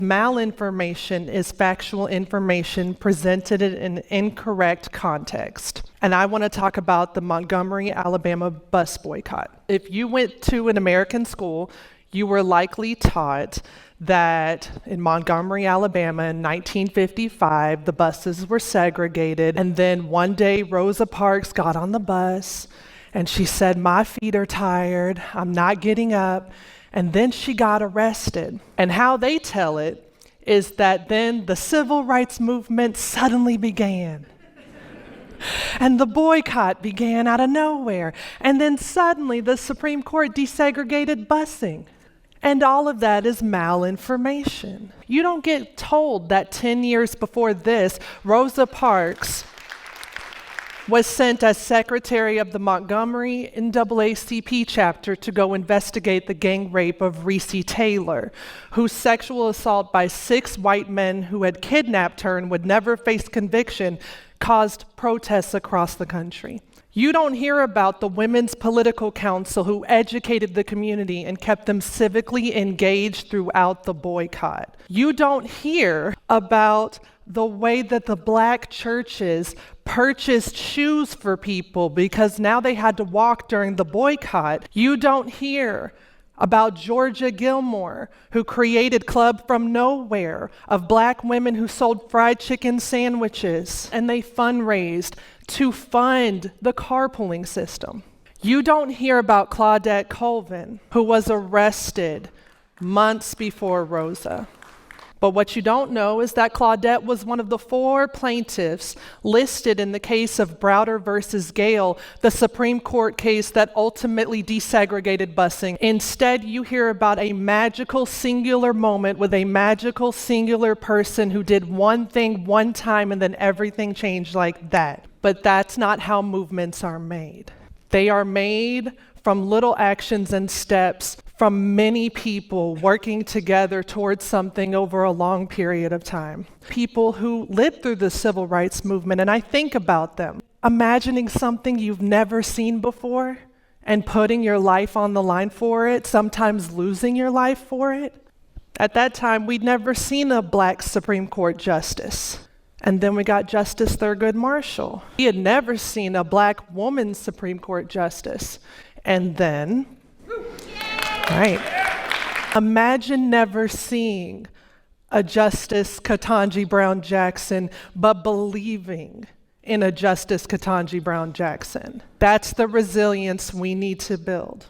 Malinformation is factual information presented in an incorrect context. And I want to talk about the Montgomery, Alabama bus boycott. If you went to an American school, you were likely taught that in Montgomery, Alabama in 1955, the buses were segregated. And then one day, Rosa Parks got on the bus and she said, "My feet are tired, I'm not getting up." And then she got arrested. And how they tell it is that then the civil rights movement suddenly began. And the boycott began out of nowhere. And then suddenly the Supreme Court desegregated busing. And all of that is malinformation. You don't get told that 10 years before this, Rosa Parks was sent as secretary of the Montgomery NAACP chapter to go investigate the gang rape of Reese Taylor, whose sexual assault by 6 white men who had kidnapped her and would never face conviction caused protests across the country. You don't hear about the Women's Political Council who educated the community and kept them civically engaged throughout the boycott. You don't hear about the way that the black churches purchased shoes for people because now they had to walk during the boycott. You don't hear about Georgia Gilmore, who created Club From Nowhere of black women who sold fried chicken sandwiches, and they fundraised to fund the carpooling system. You don't hear about Claudette Colvin, who was arrested months before Rosa. But what you don't know is that Claudette was one of the 4 plaintiffs listed in the case of Browder versus Gale, the Supreme Court case that ultimately desegregated busing. Instead, you hear about a magical singular moment with a magical singular person who did one thing one time and then everything changed like that. But that's not how movements are made. They are made from little actions and steps from many people working together towards something over a long period of time. People who lived through the civil rights movement, and I think about them, imagining something you've never seen before and putting your life on the line for it, sometimes losing your life for it. At that time, we'd never seen a black Supreme Court justice. And then we got Justice Thurgood Marshall. We had never seen a black woman Supreme Court justice. And then, right, imagine never seeing a Justice Ketanji Brown Jackson, but believing in a Justice Ketanji Brown Jackson. That's the resilience we need to build.